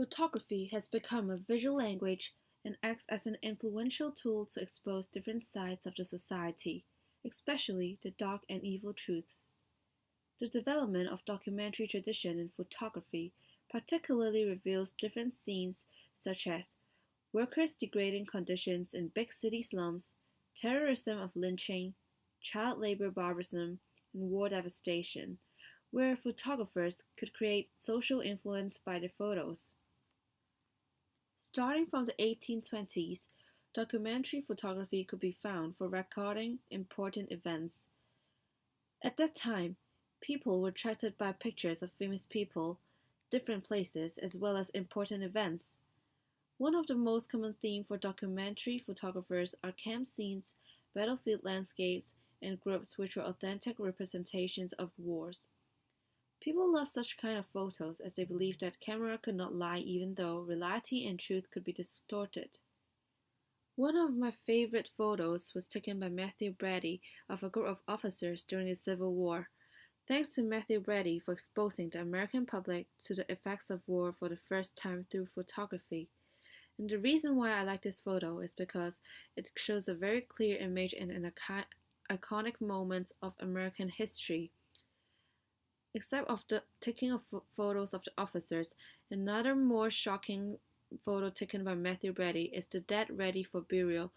Photography has become a visual language and acts as an influential tool to expose different sides of the society, especially the dark and evil truths. The development of documentary tradition in photography particularly reveals different scenes such as workers' degrading conditions in big city slums, terrorism of lynching, child labor barbarism, and war devastation, where photographers could create social influence by their photos. Starting from the 1820s, documentary photography could be found for recording important events. At that time, people were attracted by pictures of famous people, different places, as well as important events. One of the most common themes for documentary photographers are camp scenes, battlefield landscapes, and groups which were authentic representations of wars. People love such kind of photos as they believe that camera could not lie even though reality and truth could be distorted. One of my favorite photos was taken by Matthew Brady of a group of officers during the Civil War. Thanks to Matthew Brady for exposing the American public to the effects of war for the first time through photography. And the reason why I like this photo is because it shows a very clear image and an iconic moments of American history. Except of the taking of photos of the officers, another more shocking photo taken by Matthew Brady is the dead ready for burial.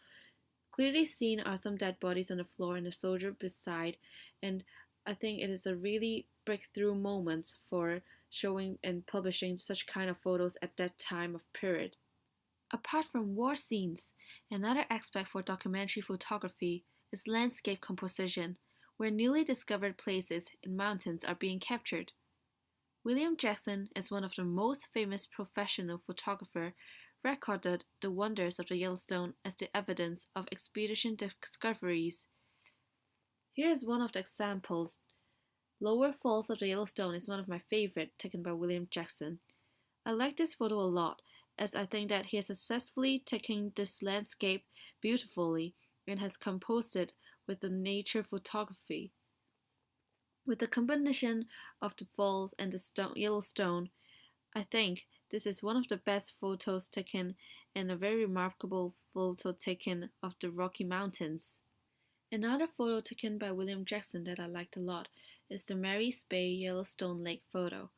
Clearly seen are some dead bodies on the floor and the soldier beside, and I think it is a really breakthrough moment for showing and publishing such kind of photos at that time of period. Apart from war scenes, another aspect for documentary photography is landscape composition, where newly discovered places and mountains are being captured. William Jackson is one of the most famous professional photographers, recorded the wonders of the Yellowstone as the evidence of expedition discoveries. Here is one of the examples. Lower Falls of the Yellowstone is one of my favorite, taken by William Jackson. I like this photo a lot, as I think that he has successfully taken this landscape beautifully and has composed it with the nature photography. With the combination of the falls and the Yellowstone, I think this is one of the best photos taken and a very remarkable photo taken of the Rocky Mountains. Another photo taken by William Jackson that I liked a lot is the Mary's Bay Yellowstone Lake photo.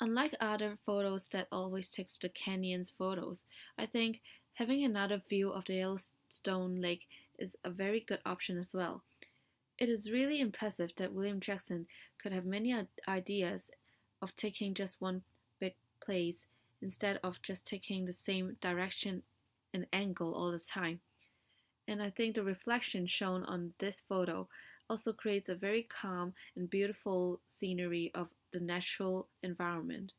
Unlike other photos that always takes the canyons photos, I think having another view of the Yellowstone Lake is a very good option as well. It is really impressive that William Jackson could have many ideas of taking just one big place instead of just taking the same direction and angle all the time. And I think the reflection shown on this photo also creates a very calm and beautiful scenery of the natural environment.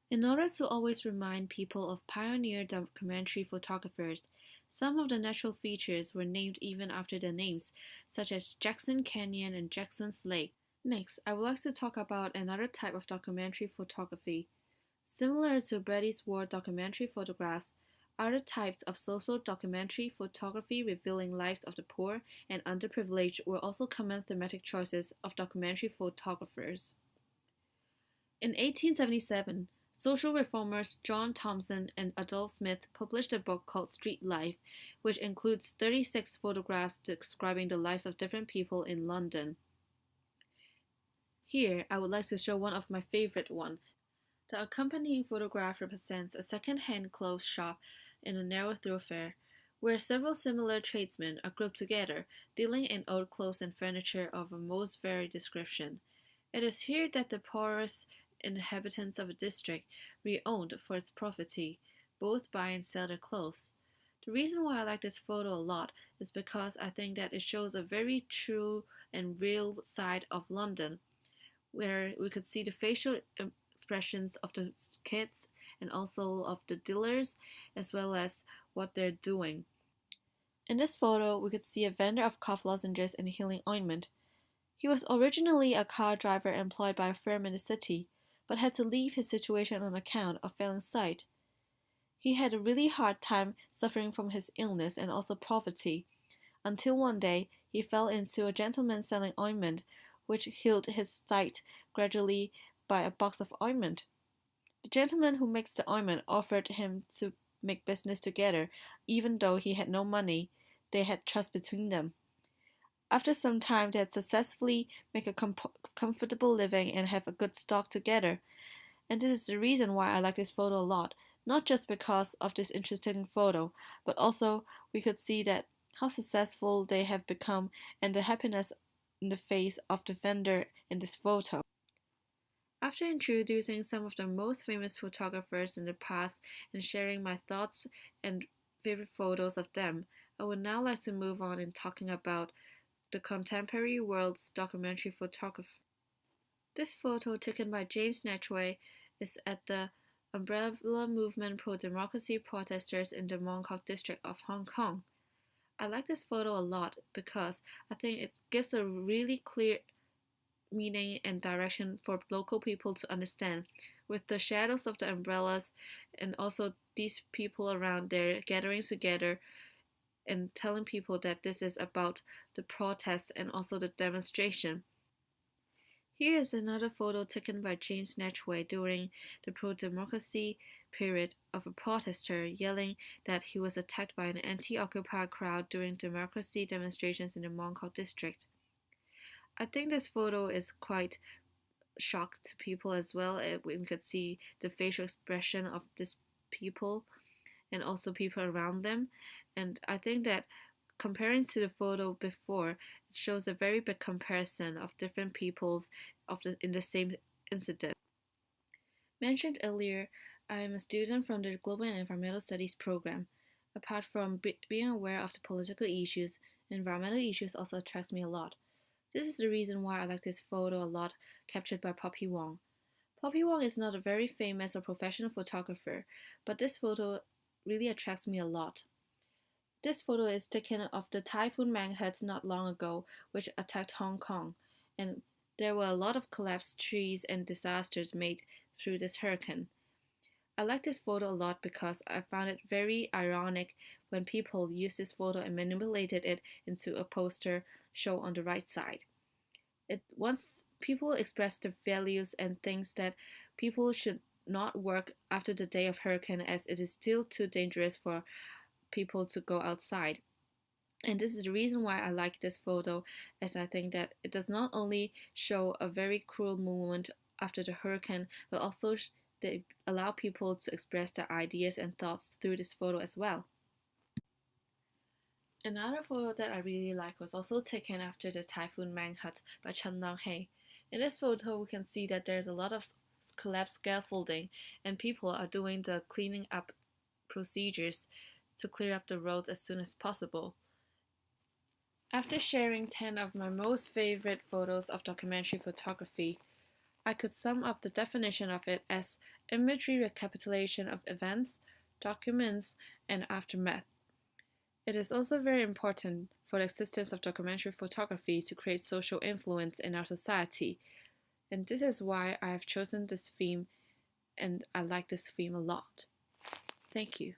In order to always remind people of pioneer documentary photographers, some of the natural features were named even after their names, such as Jackson Canyon and Jackson's Lake. Next, I would like to talk about another type of documentary photography. Similar to Brady's war documentary photographs, other types of social documentary photography revealing lives of the poor and underprivileged were also common thematic choices of documentary photographers. In 1877, social reformers John Thompson and Adolph Smith published a book called Street Life, which includes 36 photographs describing the lives of different people in London. Here, I would like to show one of my favorite ones. The accompanying photograph represents a second-hand clothes shop in a narrow thoroughfare, where several similar tradesmen are grouped together, dealing in old clothes and furniture of a most varied description. It is here that the poorest inhabitants of a district re-owned for its property, both buy and sell their clothes. The reason why I like this photo a lot is because I think that it shows a very true and real side of London, where we could see the facial expressions of the kids and also of the dealers, as well as what they're doing. In this photo, we could see a vendor of cough lozenges and healing ointment. He was originally a car driver employed by a firm in the city, but had to leave his situation on account of failing sight. He had a really hard time suffering from his illness and also poverty, until one day he fell into a gentleman selling ointment, which healed his sight gradually by a box of ointment. The gentleman who makes the ointment offered him to make business together, even though he had no money. They had trust between them. After some time, they had successfully make a comfortable living and have a good stock together. And this is the reason why I like this photo a lot. Not just because of this interesting photo, but also we could see that how successful they have become and the happiness in the face of the vendor in this photo. After introducing some of the most famous photographers in the past and sharing my thoughts and favorite photos of them, I would now like to move on in talking about the contemporary world's documentary photography. This photo, taken by James Natchway, is at the Umbrella Movement pro-democracy protesters in the Mong Kok district of Hong Kong. I like this photo a lot because I think it gives a really clear meaning and direction for local people to understand, with the shadows of the umbrellas and also these people around there gathering together and telling people that this is about the protest and also the demonstration. Here is another photo taken by James Natchway during the pro-democracy period of a protester yelling that he was attacked by an anti-Occupy crowd during democracy demonstrations in the Mong Kok district. I think this photo is quite shock to people as well. We could see the facial expression of these people and also people around them. And I think that comparing to the photo before, it shows a very big comparison of different peoples in the same incident. Mentioned earlier, I am a student from the Global and Environmental Studies program. Apart from being aware of the political issues, environmental issues also attracts me a lot. This is the reason why I like this photo a lot, captured by Poppy Wong. Poppy Wong is not a very famous or professional photographer, but this photo really attracts me a lot. This photo is taken of the Typhoon Mangkhut not long ago, which attacked Hong Kong, and there were a lot of collapsed trees and disasters made through this hurricane. I like this photo a lot because I found it very ironic when people used this photo and manipulated it into a poster shown on the right side. Once people express the values and things that people should not work after the day of hurricane as it is still too dangerous for people to go outside. And this is the reason why I like this photo, as I think that it does not only show a very cruel moment after the hurricane, but also they allow people to express their ideas and thoughts through this photo as well. Another photo that I really like was also taken after the Typhoon Mangkhut by Chen Dong-hei. In this photo, we can see that there's a lot of collapsed scaffolding and people are doing the cleaning up procedures to clear up the roads as soon as possible. After sharing 10 of my most favorite photos of documentary photography, I could sum up the definition of it as imagery recapitulation of events, documents, and aftermath. It is also very important for the existence of documentary photography to create social influence in our society, and this is why I have chosen this theme and I like this theme a lot. Thank you.